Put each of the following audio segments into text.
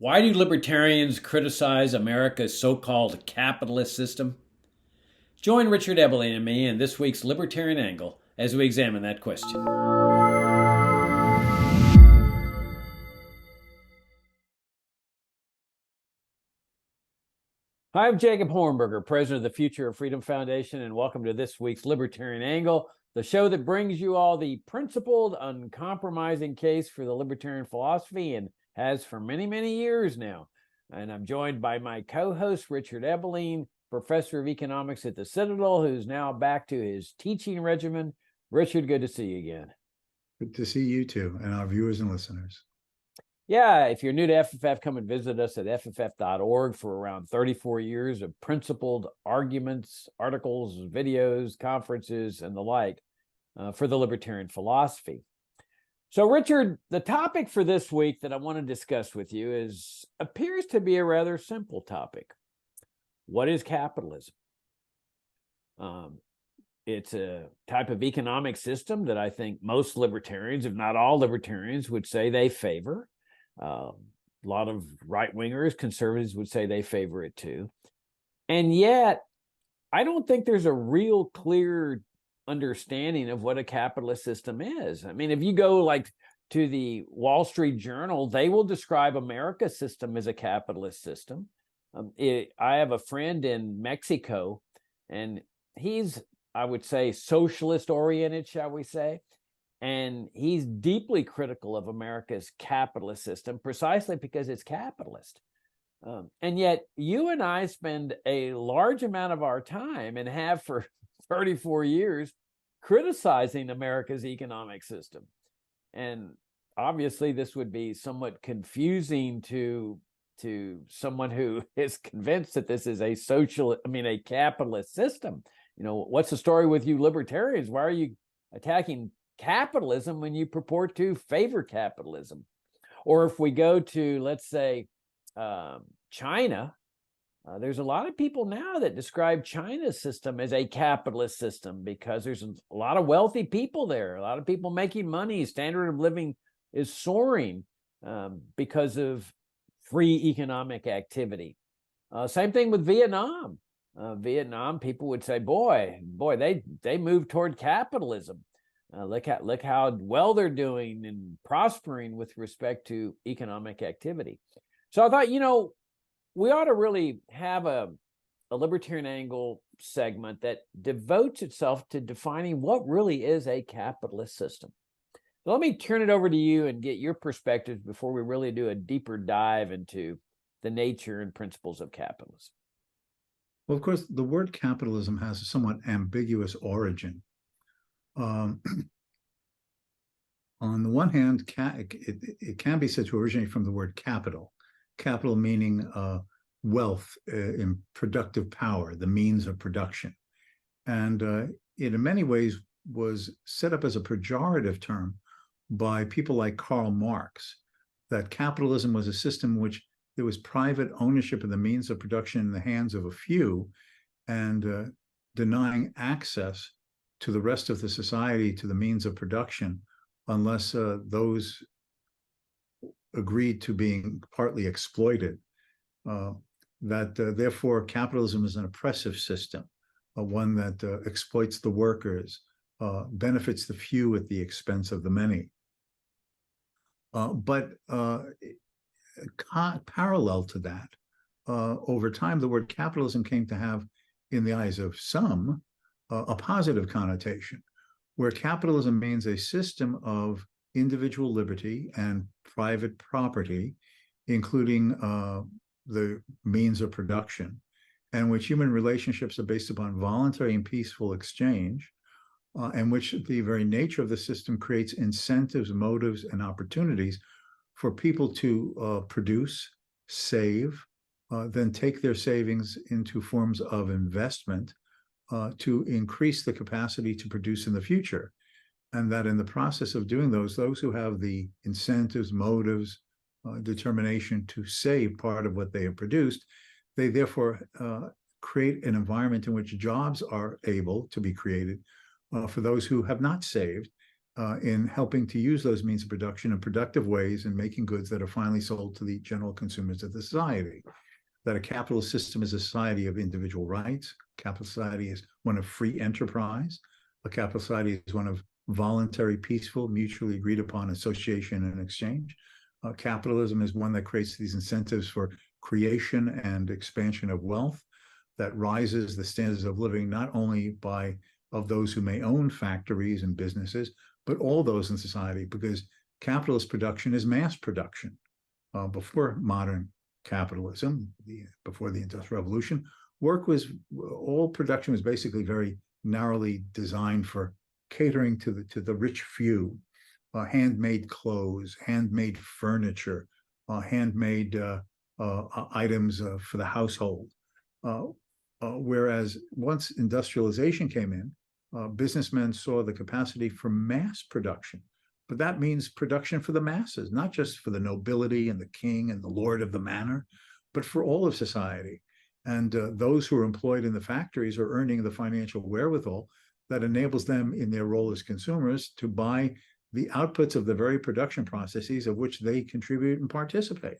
Why do libertarians criticize America's so-called capitalist system? Join Richard Eberlein and me in this week's Libertarian Angle as we examine that question. Hi, I'm Jacob Hornberger, president of the Future of Freedom Foundation, and welcome to this week's Libertarian Angle, the show that brings you all the principled, uncompromising case for the libertarian philosophy and has for many, many years now. And I'm joined by my co-host, Richard Eberlein, professor of economics at the Citadel, who's now back to his teaching regimen. Richard, good to see you again. Good to see you too, and our viewers and listeners. Yeah, if you're new to FFF, come and visit us at FFF.org for around 34 years of principled arguments, articles, videos, conferences, and the like for the libertarian philosophy. So, Richard, the topic for this week that I want to discuss with you appears to be a rather simple topic. What is capitalism? It's a type of economic system that I think most libertarians, if not all libertarians, would say they favor. A lot of right-wingers, conservatives would say they favor it too. And yet, I don't think there's a real clear understanding of what a capitalist system is. I mean, if you go like to the Wall Street Journal, they will describe America's system as a capitalist system. I have a friend in Mexico, and he's, I would say, socialist-oriented, shall we say. And he's deeply critical of America's capitalist system precisely because it's capitalist. And yet you and I spend a large amount of our time, and have for 34 years, criticizing America's economic system. And obviously this would be somewhat confusing to someone who is convinced that this is a capitalist system. You know, what's the story with you libertarians? Why are you attacking capitalism when you purport to favor capitalism? Or if we go to, let's say, China, there's a lot of people now that describe China's system as a capitalist system because there's a lot of wealthy people there, a lot of people making money, standard of living is soaring because of free economic activity. Same thing with Vietnam. Vietnam, people would say, boy, they moved toward capitalism. Look how well they're doing and prospering with respect to economic activity. So I thought, we ought to really have a libertarian angle segment that devotes itself to defining what really is a capitalist system. So let me turn it over to you and get your perspectives before we really do a deeper dive into the nature and principles of capitalism. Well, of course, the word capitalism has a somewhat ambiguous origin. On the one hand, it can be said to originate from the word capital meaning wealth in productive power, the means of production. And it in many ways was set up as a pejorative term by people like Karl Marx, that capitalism was a system in which there was private ownership of the means of production in the hands of a few, and denying access to the rest of the society to the means of production unless those agreed to being partly exploited. Therefore capitalism is an oppressive system, one that exploits the workers, benefits the few at the expense of the many. But parallel to that, over time, the word capitalism came to have, in the eyes of some, a positive connotation, where capitalism means a system of individual liberty and private property, including the means of production, and which human relationships are based upon voluntary and peaceful exchange, and which the very nature of the system creates incentives, motives, and opportunities for people to produce, save, then take their savings into forms of investment to increase the capacity to produce in the future. And that in the process of doing those who have the incentives, motives, determination to save part of what they have produced, they therefore create an environment in which jobs are able to be created for those who have not saved, in helping to use those means of production in productive ways and making goods that are finally sold to the general consumers of the society. That a capitalist system is a society of individual rights. Capitalist society is one of free enterprise. A capitalist society is one of voluntary, peaceful, mutually agreed upon association and exchange. Capitalism is one that creates these incentives for creation and expansion of wealth, that rises the standards of living not only of those who may own factories and businesses, but all those in society, because capitalist production is mass production. Before modern capitalism, before the Industrial Revolution, all production was basically very narrowly designed for catering to the rich few. Handmade clothes, handmade furniture, handmade items for the household. Whereas once industrialization came in, businessmen saw the capacity for mass production. But that means production for the masses, not just for the nobility and the king and the lord of the manor, but for all of society. And those who are employed in the factories are earning the financial wherewithal that enables them in their role as consumers to buy the outputs of the very production processes of which they contribute and participate.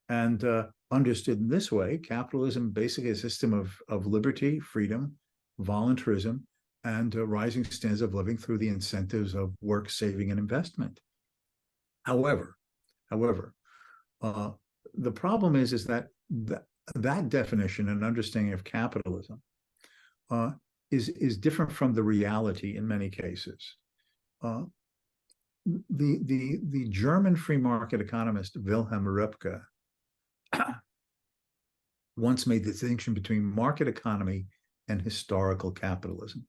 And understood in this way, capitalism basically is a system of liberty, freedom, voluntarism, and rising standards of living through the incentives of work, saving, and investment. However, the problem is that that definition and understanding of capitalism is different from the reality in many cases. The German free market economist Wilhelm Röpke once made the distinction between market economy and historical capitalism.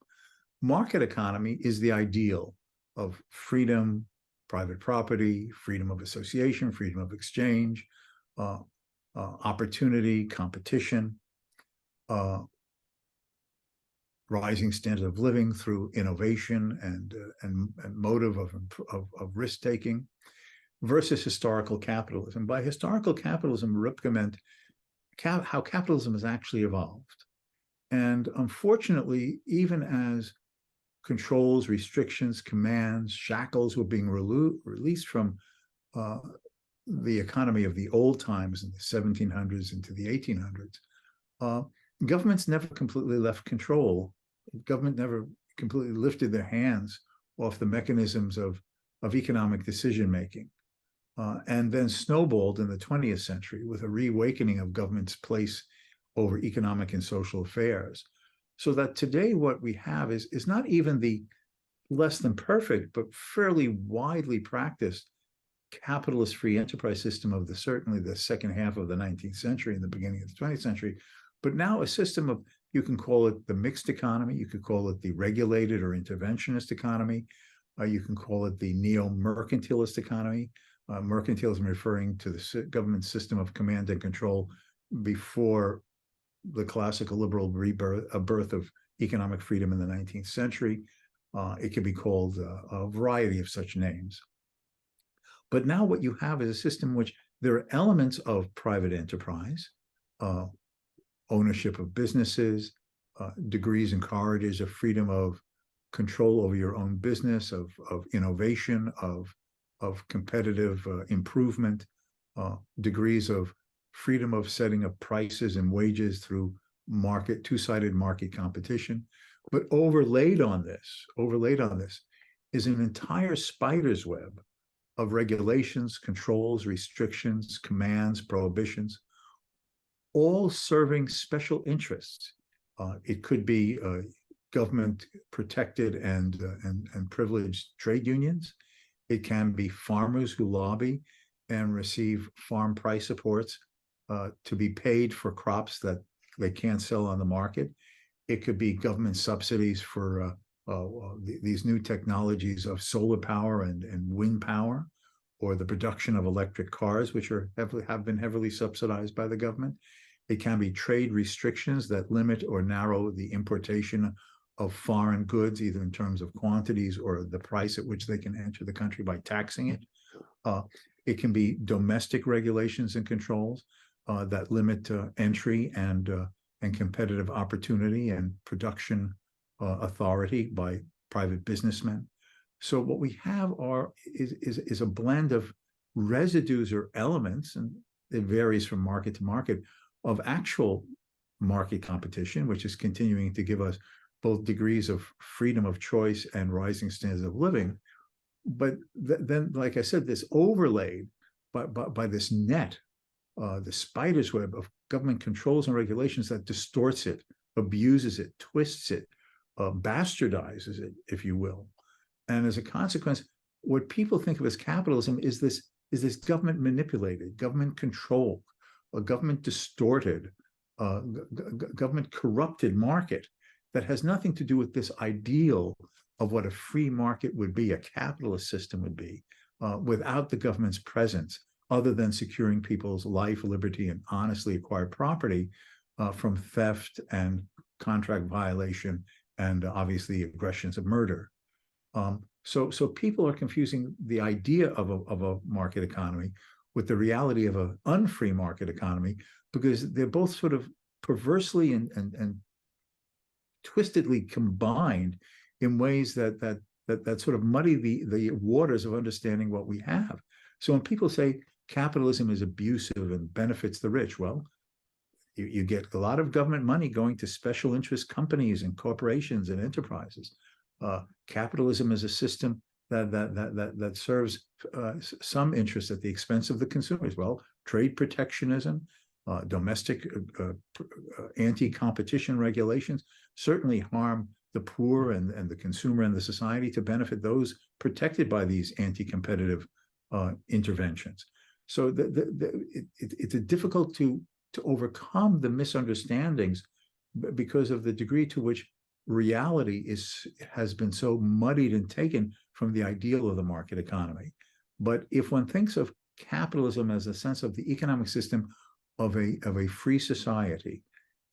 Market economy is the ideal of freedom, private property, freedom of association, freedom of exchange, opportunity, competition, rising standard of living through innovation and motive of risk taking, versus historical capitalism. By historical capitalism, Röpke meant how capitalism has actually evolved. And unfortunately, even as controls, restrictions, commands, shackles were being released from the economy of the old times in the 1700s into the 1800s, governments never completely left control. Government never completely lifted their hands off the mechanisms of economic decision-making. And then snowballed in the 20th century with a reawakening of government's place over economic and social affairs. So that today what we have is not even the less than perfect, but fairly widely practiced capitalist free enterprise system of certainly the second half of the 19th century and the beginning of the 20th century, but now a system of, you can call it the mixed economy, you could call it the regulated or interventionist economy, you can call it the neo-mercantilist economy, mercantilism referring to the government system of command and control before the classical liberal birth of economic freedom in the 19th century. It can be called a variety of such names. But now what you have is a system in which there are elements of private enterprise, ownership of businesses, degrees and corridors of freedom of control over your own business, of innovation, of competitive improvement, degrees of freedom of setting up prices and wages through two-sided market competition. But overlaid on this is an entire spider's web of regulations, controls, restrictions, commands, prohibitions, all serving special interests. It could be government protected and privileged trade unions. It can be farmers who lobby and receive farm price supports to be paid for crops that they can't sell on the market. It could be government subsidies for these new technologies of solar power and wind power, or the production of electric cars, which have been heavily subsidized by the government. It can be trade restrictions that limit or narrow the importation of foreign goods, either in terms of quantities or the price at which they can enter the country by taxing it. It can be domestic regulations and controls that limit entry and competitive opportunity and production authority by private businessmen. So what we have is a blend of residues or elements, and it varies from market to market, of actual market competition, which is continuing to give us both degrees of freedom of choice and rising standards of living. But then, like I said, this overlaid by this net, the spider's web of government controls and regulations that distorts it, abuses it, twists it, bastardizes it, if you will. And as a consequence, what people think of as capitalism is this government manipulated, government controlled, a government distorted, government corrupted market that has nothing to do with this ideal of what a free market would be, a capitalist system would be, without the government's presence, other than securing people's life, liberty, and honestly acquired property from theft and contract violation and obviously aggressions of murder. So people are confusing the idea of a market economy with the reality of an unfree market economy, because they're both sort of perversely and twistedly combined in ways that sort of muddy the waters of understanding what we have. So when people say capitalism is abusive and benefits the rich, well, you get a lot of government money going to special interest companies and corporations and enterprises. Capitalism is a system that serves some interest at the expense of the consumers. Well, trade protectionism, domestic anti-competition regulations certainly harm the poor and the consumer and the society to benefit those protected by these anti-competitive interventions. So it's difficult to overcome the misunderstandings because of the degree to which reality has been so muddied and taken from the ideal of the market economy. But if one thinks of capitalism as a sense of the economic system of a free society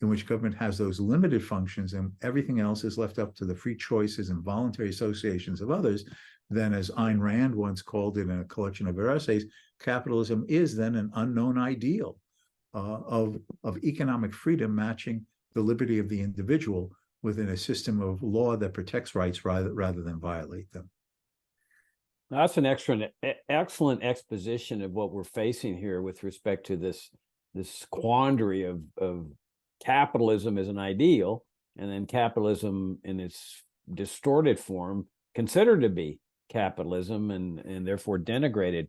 in which government has those limited functions and everything else is left up to the free choices and voluntary associations of others, then, as Ayn Rand once called it in a collection of her essays, capitalism is then an unknown ideal of economic freedom matching the liberty of the individual within a system of law that protects rights rather than violate them. That's an excellent exposition of what we're facing here with respect to this quandary of capitalism as an ideal, and then capitalism in its distorted form considered to be capitalism and therefore denigrated.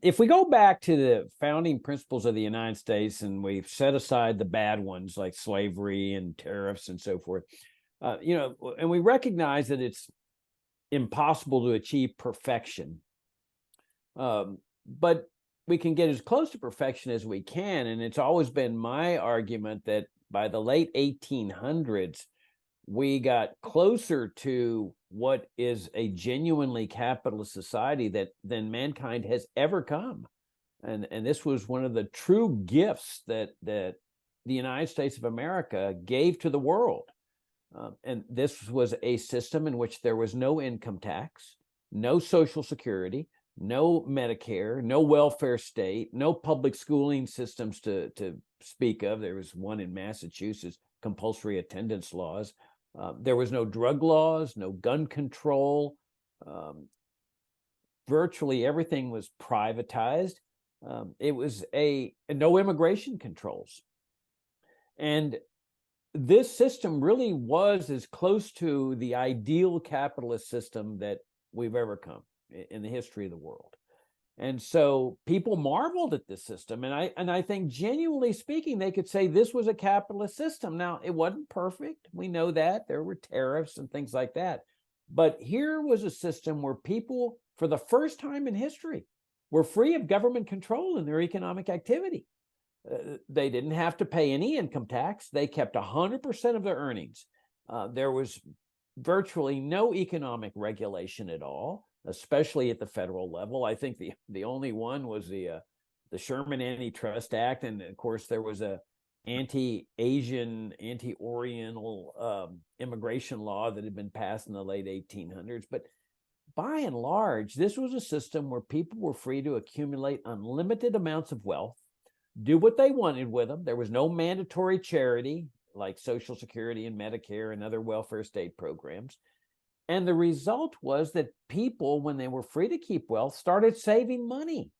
If we go back to the founding principles of the United States and we set aside the bad ones like slavery and tariffs and so forth, and we recognize that it's impossible to achieve perfection, but we can get as close to perfection as we can. And it's always been my argument that by the late 1800s, we got closer to what is a genuinely capitalist society than mankind has ever come. And this was one of the true gifts that the United States of America gave to the world. And this was a system in which there was no income tax, no Social Security, no Medicare, no welfare state, no public schooling systems to speak of. There was one in Massachusetts, compulsory attendance laws. There was no drug laws, no gun control. Virtually everything was privatized. It was no immigration controls. And this system really was as close to the ideal capitalist system that we've ever come in the history of the world. And so people marveled at this system. And I think, genuinely speaking, they could say this was a capitalist system. Now, it wasn't perfect. We know that. There were tariffs and things like that. But here was a system where people, for the first time in history, were free of government control in their economic activity. They didn't have to pay any income tax. They kept 100% of their earnings. There was virtually no economic regulation at all, especially at the federal level. I think the only one was the Sherman Antitrust Act, and of course there was a anti-Asian, anti-Oriental immigration law that had been passed in the late 1800s. But by and large, this was a system where people were free to accumulate unlimited amounts of wealth, do what they wanted with them. There was no mandatory charity like Social Security and Medicare and other welfare state programs. And the result was that people, when they were free to keep wealth, started saving money.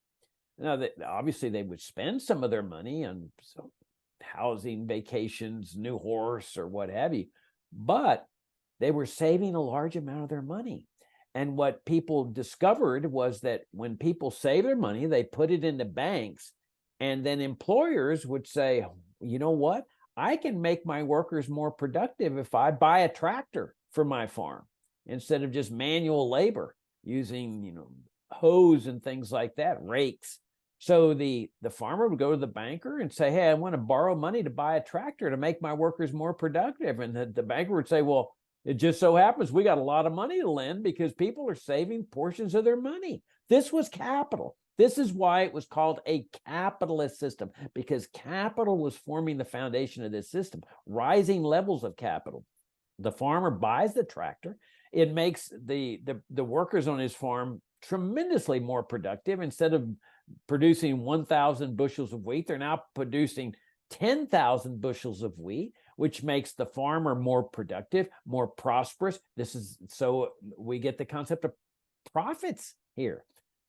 Now, obviously, they would spend some of their money on housing, vacations, new horse, or what have you, but they were saving a large amount of their money. And what people discovered was that when people save their money, they put it into banks, and then employers would say, you know what? I can make my workers more productive if I buy a tractor for my farm instead of just manual labor using, hose and things like that, rakes. So the farmer would go to the banker and say, hey, I want to borrow money to buy a tractor to make my workers more productive. And the banker would say, well, it just so happens we got a lot of money to lend because people are saving portions of their money. This was capital. This is why it was called a capitalist system, because capital was forming the foundation of this system, rising levels of capital. The farmer buys the tractor. It makes the workers on his farm tremendously more productive. Instead of producing 1,000 bushels of wheat, they're now producing 10,000 bushels of wheat, which makes the farmer more productive, more prosperous. This is so we get the concept of profits here.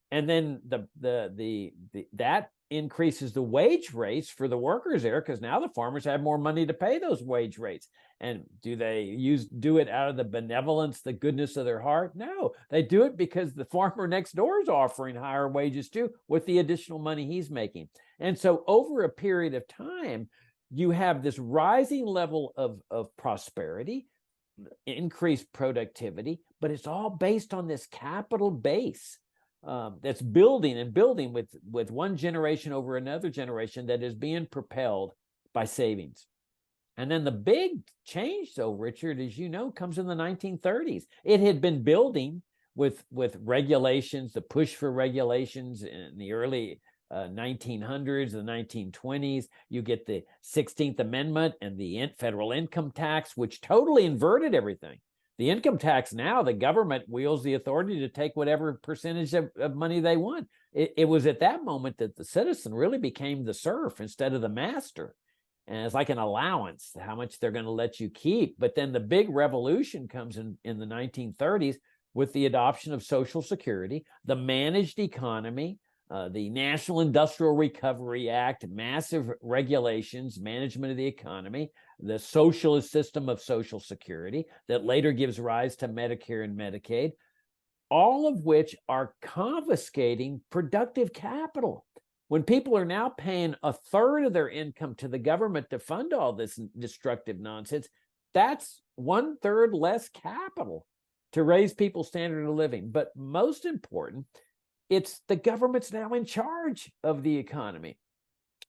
And then that increases the wage rates for the workers there, because now the farmers have more money to pay those wage rates. And do they do it out of the benevolence, the goodness of their heart? No, they do it because the farmer next door is offering higher wages too, with the additional money he's making. And so over a period of time, you have this rising level of prosperity, increased productivity, but it's all based on this capital base that's building and building with one generation over another generation that is being propelled by savings. And then the big change, though, Richard, as you know, comes in the 1930s. It had been building with regulations, the push for regulations in the early 1900s, the 1920s. You get the 16th Amendment and the federal income tax, which totally inverted everything. The income tax now, the government wields the authority to take whatever percentage of money they want. It was at that moment that the citizen really became the serf instead of the master. And it's like an allowance, how much they're going to let you keep. But then the big revolution comes in the 1930s with the adoption of Social Security, the managed economy, the National Industrial Recovery Act, massive regulations, management of the economy, the socialist system of Social Security that later gives rise to Medicare and Medicaid, all of which are confiscating productive capital. When people are now paying a third of their income to the government to fund all this destructive nonsense, that's 1/3 less capital to raise people's standard of living. But most important, it's the government's now in charge of the economy.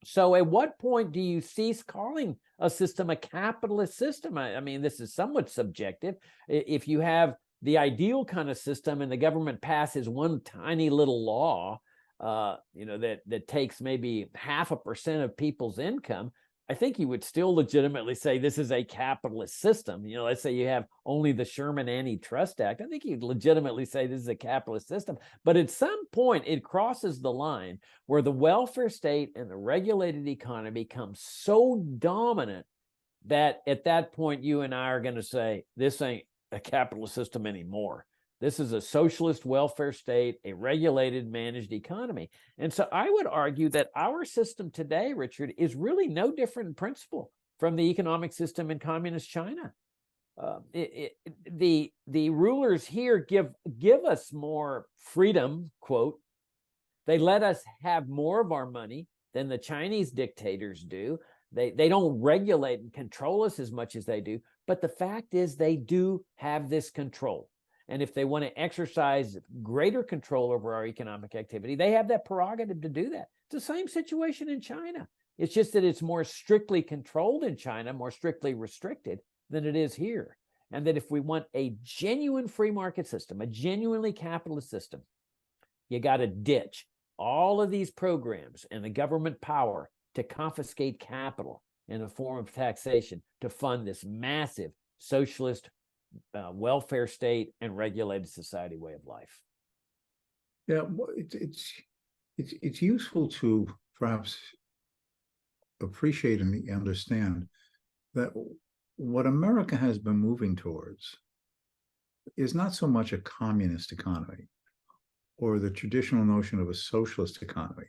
So at what point do you cease calling a system a capitalist system? I mean, this is somewhat subjective. If you have the ideal kind of system and the government passes one tiny little law, that takes maybe 0.5% of people's income, I think you would still legitimately say this is a capitalist system. Let's say you have only the Sherman Antitrust Act. I think you'd legitimately say this is a capitalist system. But at some point, it crosses the line where the welfare state and the regulated economy become so dominant that at that point, you and I are going to say, this ain't a capitalist system anymore. This is a socialist welfare state, a regulated, managed economy. And so I would argue that our system today, Richard, is really no different in principle from the economic system in communist China. The rulers here give us more freedom, quote. They let us have more of our money than the Chinese dictators do. They don't regulate and control us as much as they do. But the fact is they do have this control. And if they want to exercise greater control over our economic activity, they have that prerogative to do that. It's the same situation in China. It's just that it's more strictly controlled in China, more strictly restricted than it is here. And that if we want a genuine free market system, a genuinely capitalist system, you got to ditch all of these programs and the government power to confiscate capital in a form of taxation to fund this massive socialist welfare state and regulated society way of life. Yeah, it's useful to perhaps appreciate and understand that what America has been moving towards is not so much a communist economy or the traditional notion of a socialist economy,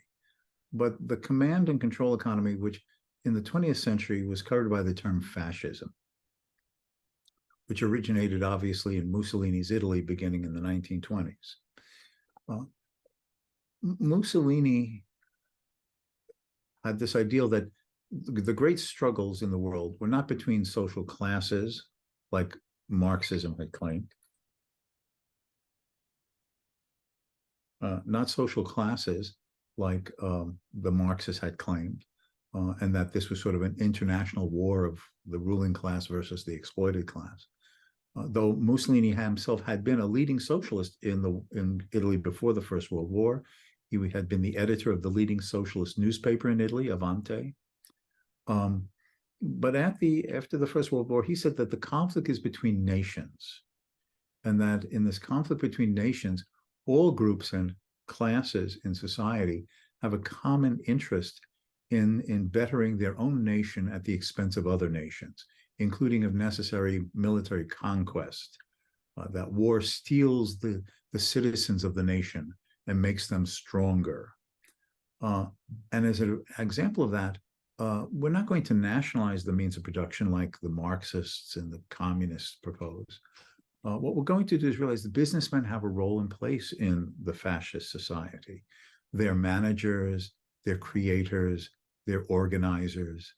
but the command and control economy, which in the 20th century was covered by the term fascism, which originated obviously in Mussolini's Italy beginning in the 1920s. Mussolini had this ideal that the great struggles in the world were not between social classes, like Marxism had claimed, not social classes like the Marxists had claimed, and that this was sort of an international war of the ruling class versus the exploited class. Though Mussolini himself had been a leading socialist in Italy before the First World War, he had been the editor of the leading socialist newspaper in Italy, Avante. But after the First World War, he said that the conflict is between nations, and that in this conflict between nations, all groups and classes in society have a common interest in bettering their own nation at the expense of other nations, including, if necessary, military conquest. That war steals the citizens of the nation and makes them stronger. And as an example of that, we're not going to nationalize the means of production like the Marxists and the communists propose. What we're going to do is realize the businessmen have a role and place in the fascist society. They're managers, they're creators, they're organizers,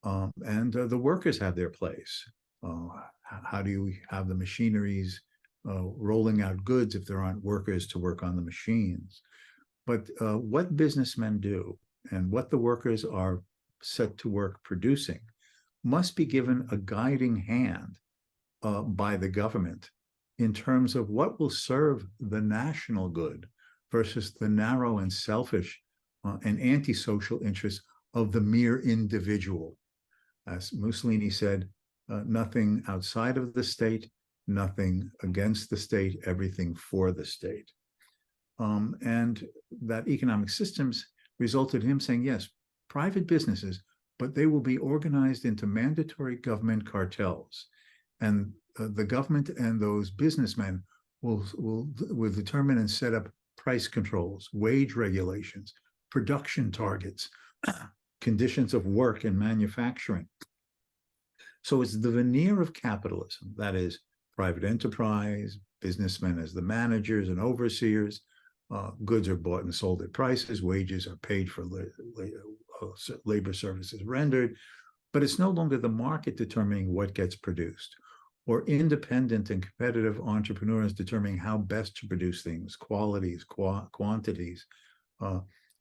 and the workers have their place. How do you have the machineries rolling out goods if there aren't workers to work on the machines? But what businessmen do and what the workers are set to work producing must be given a guiding hand by the government in terms of what will serve the national good versus the narrow and selfish and antisocial interests of the mere individual. As Mussolini said, nothing outside of the state, nothing against the state, everything for the state. And that economic systems resulted in him saying, yes, private businesses, but they will be organized into mandatory government cartels. And the government and those businessmen will determine and set up price controls, wage regulations, production targets, conditions of work and manufacturing. So it's the veneer of capitalism, that is, private enterprise, businessmen as the managers and overseers, goods are bought and sold at prices, wages are paid for labor services rendered, but it's no longer the market determining what gets produced, or independent and competitive entrepreneurs determining how best to produce things, qualities, quantities,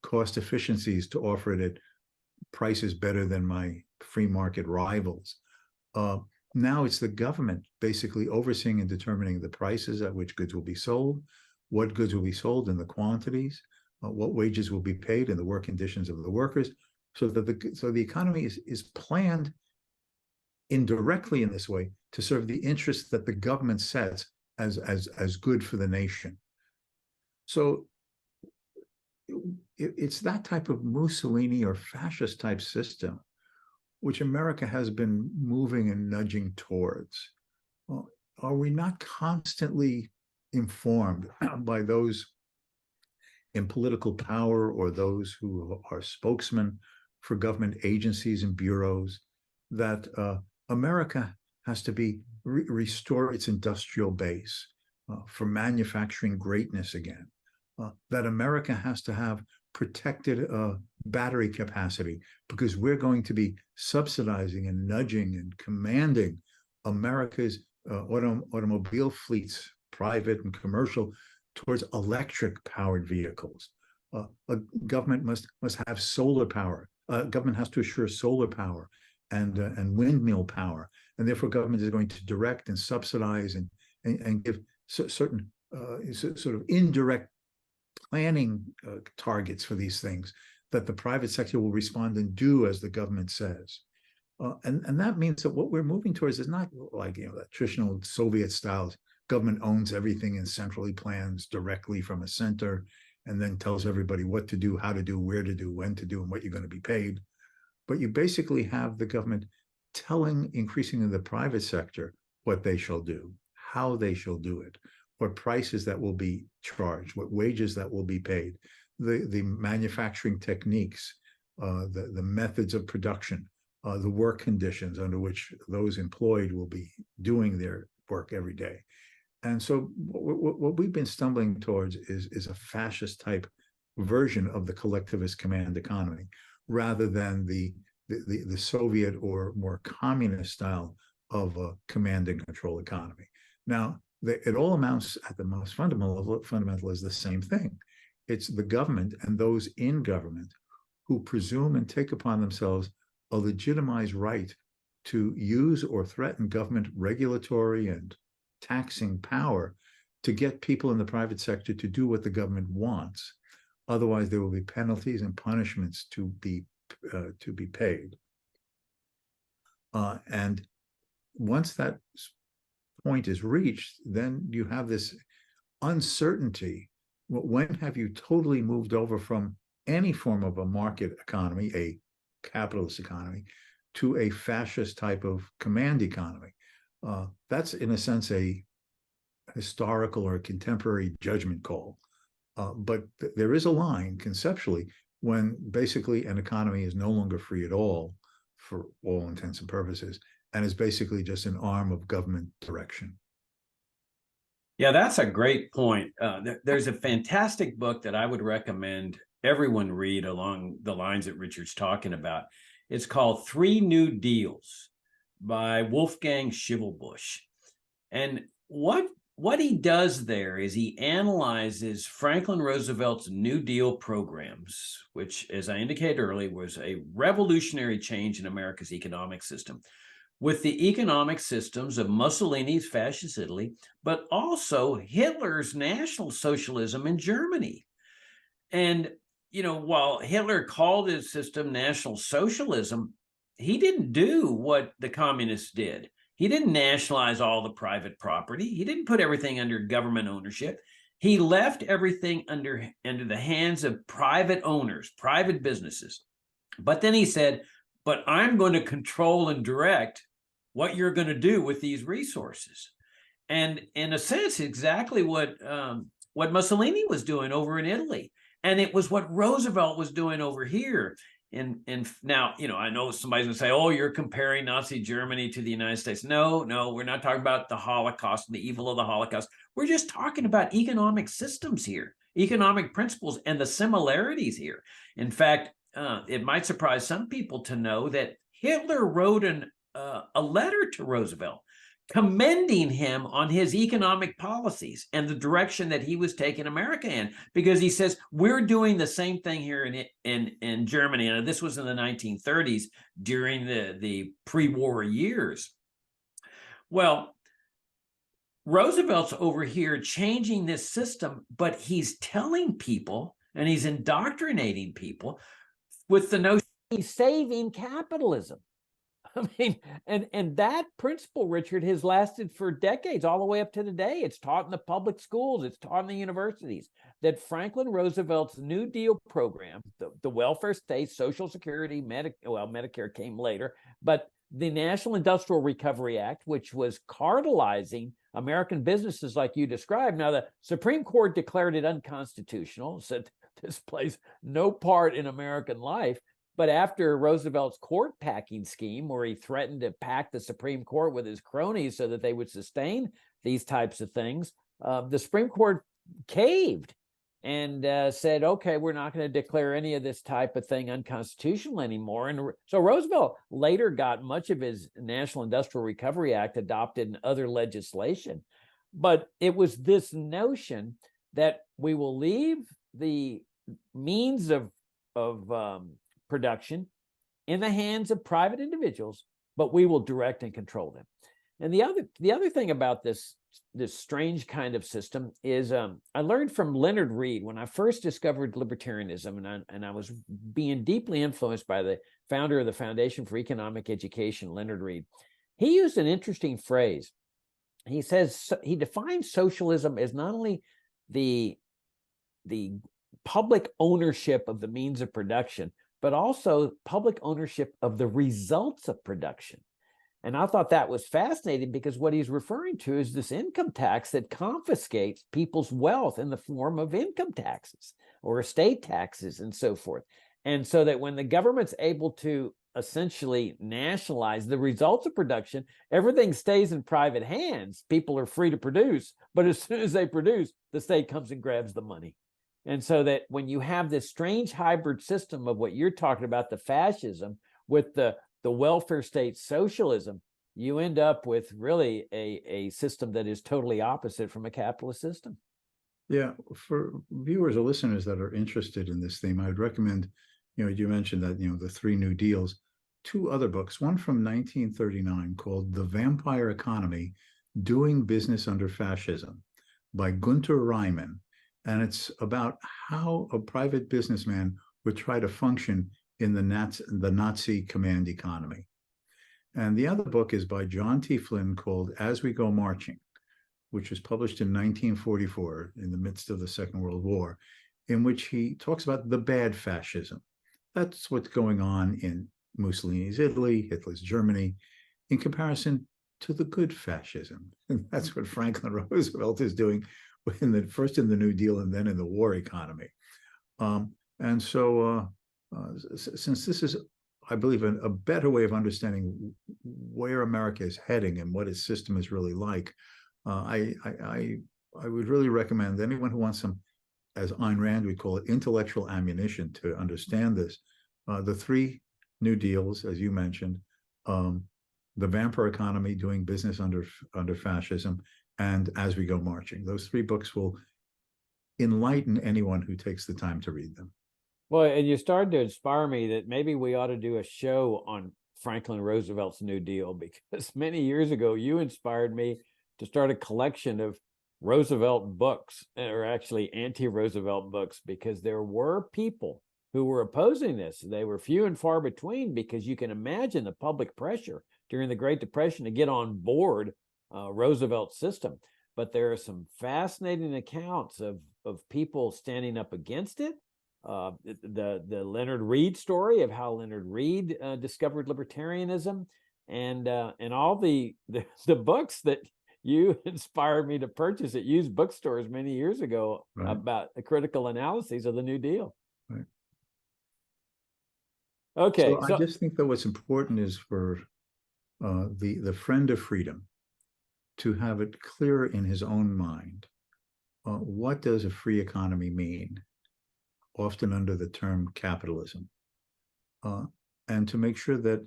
cost efficiencies to offer it at prices better than my free market rivals. Now it's the government basically overseeing and determining the prices at which goods will be sold, what goods will be sold and the quantities, what wages will be paid and the work conditions of the workers, so that the economy is planned indirectly in this way to serve the interests that the government sets as good for the nation. So it's that type of Mussolini or fascist type system which America has been moving and nudging towards. Well, are we not constantly informed by those in political power or those who are spokesmen for government agencies and bureaus that America has to restore its industrial base for manufacturing greatness again, that America has to have protected battery capacity because we're going to be subsidizing and nudging and commanding America's automobile fleets, private and commercial, towards electric powered vehicles. A government must have solar power. Government has to assure solar power and windmill power, and therefore government is going to direct and subsidize and give certain sort of indirect planning targets for these things that the private sector will respond and do as the government says. And that means that what we're moving towards is not like, the traditional Soviet styles. Government owns everything and centrally plans directly from a center and then tells everybody what to do, how to do, where to do, when to do, and what you're going to be paid. But you basically have the government telling increasingly the private sector what they shall do, how they shall do it, what prices that will be charged, what wages that will be paid, the manufacturing techniques, the methods of production, the work conditions under which those employed will be doing their work every day. And so what we've been stumbling towards is a fascist type version of the collectivist command economy, rather than the Soviet or more communist style of a command and control economy. Now, it all amounts at the most fundamental is the same thing. It's the government and those in government who presume and take upon themselves a legitimized right to use or threaten government regulatory and taxing power to get people in the private sector to do what the government wants. Otherwise, there will be penalties and punishments to be paid. And once that point is reached, then you have this uncertainty. When have you totally moved over from any form of a market economy, a capitalist economy, to a fascist type of command economy? That's, in a sense, a historical or contemporary judgment call. But there is a line conceptually when basically an economy is no longer free at all, for all intents and purposes, and is basically just an arm of government direction. Yeah, that's a great point. There's a fantastic book that I would recommend everyone read along the lines that Richard's talking about. It's called 3 New Deals by Wolfgang Schivelbusch. And what he does there is he analyzes Franklin Roosevelt's New Deal programs, which, as I indicated earlier, was a revolutionary change in America's economic system, with the economic systems of Mussolini's fascist Italy, but also Hitler's National Socialism in Germany. And, you know, while Hitler called his system National Socialism, he didn't do what the communists did. He didn't nationalize all the private property. He didn't put everything under government ownership. He left everything under the hands of private owners, private businesses. But then he said, but I'm going to control and direct what you're going to do with these resources. And in a sense, exactly what Mussolini was doing over in Italy. And it was what Roosevelt was doing over here. And now, you know, I know somebody's going to say, oh, you're comparing Nazi Germany to the United States. No, we're not talking about the Holocaust and the evil of the Holocaust. We're just talking about economic systems here, economic principles and the similarities here. In fact, it might surprise some people to know that Hitler wrote a letter to Roosevelt commending him on his economic policies and the direction that he was taking America in, because he says, we're doing the same thing here in Germany. And this was in the 1930s during the pre-war years. Well, Roosevelt's over here changing this system, but he's telling people and he's indoctrinating people with the notion he's saving capitalism. I mean, and that principle, Richard, has lasted for decades, all the way up to today. It's taught in the public schools. It's taught in the universities, that Franklin Roosevelt's New Deal program, the welfare state, Social Security, Medicare came later, but the National Industrial Recovery Act, which was cartelizing American businesses like you described. Now, the Supreme Court declared it unconstitutional, said this plays no part in American life. But after Roosevelt's court packing scheme, where he threatened to pack the Supreme Court with his cronies so that they would sustain these types of things, the Supreme Court caved and said, okay, we're not going to declare any of this type of thing unconstitutional anymore. And so Roosevelt later got much of his National Industrial Recovery Act adopted in other legislation. But it was this notion that we will leave the means of production in the hands of private individuals, but we will direct and control them. And the other thing about this strange kind of system is I learned from Leonard Read when I first discovered libertarianism, and I was being deeply influenced by the founder of the Foundation for Economic Education, Leonard Read. He used an interesting phrase. He says he defines socialism as not only the public ownership of the means of production, but also public ownership of the results of production. And I thought that was fascinating because what he's referring to is this income tax that confiscates people's wealth in the form of income taxes or estate taxes and so forth. And so that when the government's able to essentially nationalize the results of production, everything stays in private hands. People are free to produce, but as soon as they produce, the state comes and grabs the money. And so that when you have this strange hybrid system of what you're talking about, the fascism with the welfare state socialism, you end up with really a system that is totally opposite from a capitalist system. Yeah, for viewers or listeners that are interested in this theme, I would recommend, you mentioned that, the three New Deals, two other books, one from 1939 called The Vampire Economy, Doing Business Under Fascism by Gunter Reimann. And it's about how a private businessman would try to function in the Nazi command economy. And the other book is by John T. Flynn called As We Go Marching, which was published in 1944 in the midst of the Second World War, in which he talks about the bad fascism. That's what's going on in Mussolini's Italy, Hitler's Germany, in comparison to the good fascism. And that's what Franklin Roosevelt is doing first in the New Deal and then in the war economy. And so since this is, I believe, a better way of understanding where America is heading and what its system is really like, I would really recommend anyone who wants some, as Ayn Rand would call it, intellectual ammunition to understand this, the three New Deals, as you mentioned, The Vampire Economy, Doing Business Under Fascism, and As We Go Marching. Those three books will enlighten anyone who takes the time to read them. Well, and you started to inspire me that maybe we ought to do a show on Franklin Roosevelt's New Deal, because many years ago you inspired me to start a collection of Roosevelt books, or actually anti-Roosevelt books, because there were people who were opposing this. They were few and far between, because you can imagine the public pressure during the Great Depression to get on board Roosevelt's system. But there are some fascinating accounts of people standing up against it. The Leonard Read story of how Leonard Read discovered libertarianism, and all the books that you inspired me to purchase at used bookstores many years ago, right, about the critical analyses of the New Deal. Right. Okay, so I just think that what's important is for the friend of freedom to have it clear in his own mind. What does a free economy mean? Often under the term capitalism, and to make sure that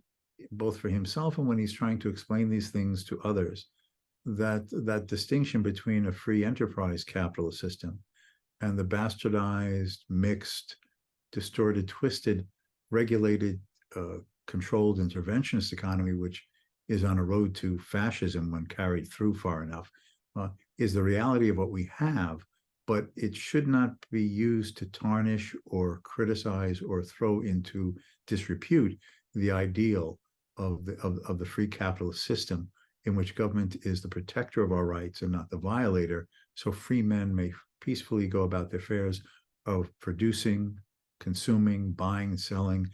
both for himself and when he's trying to explain these things to others, that distinction between a free enterprise capitalist system and the bastardized, mixed, distorted, twisted, regulated, controlled interventionist economy, which is on a road to fascism when carried through far enough, is the reality of what we have. But it should not be used to tarnish or criticize or throw into disrepute the ideal of the free capitalist system, in which government is the protector of our rights and not the violator, so free men may peacefully go about their affairs of producing, consuming, buying, selling,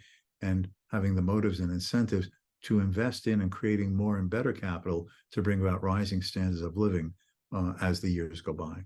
and having the motives and incentives to invest in and creating more and better capital to bring about rising standards of living as the years go by.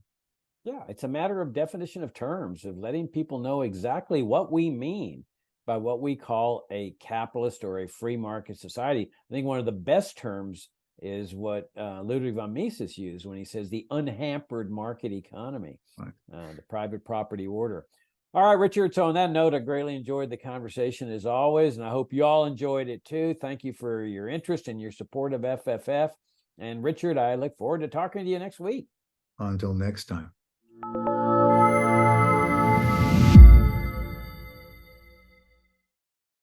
Yeah, it's a matter of definition of terms, of letting people know exactly what we mean by what we call a capitalist or a free market society. I think one of the best terms is what Ludwig von Mises used when he says the unhampered market economy, right, the private property order. All right, Richard, so on that note, I greatly enjoyed the conversation as always, and I hope you all enjoyed it too. Thank you for your interest and your support of FFF. And Richard, I look forward to talking to you next week. Until next time.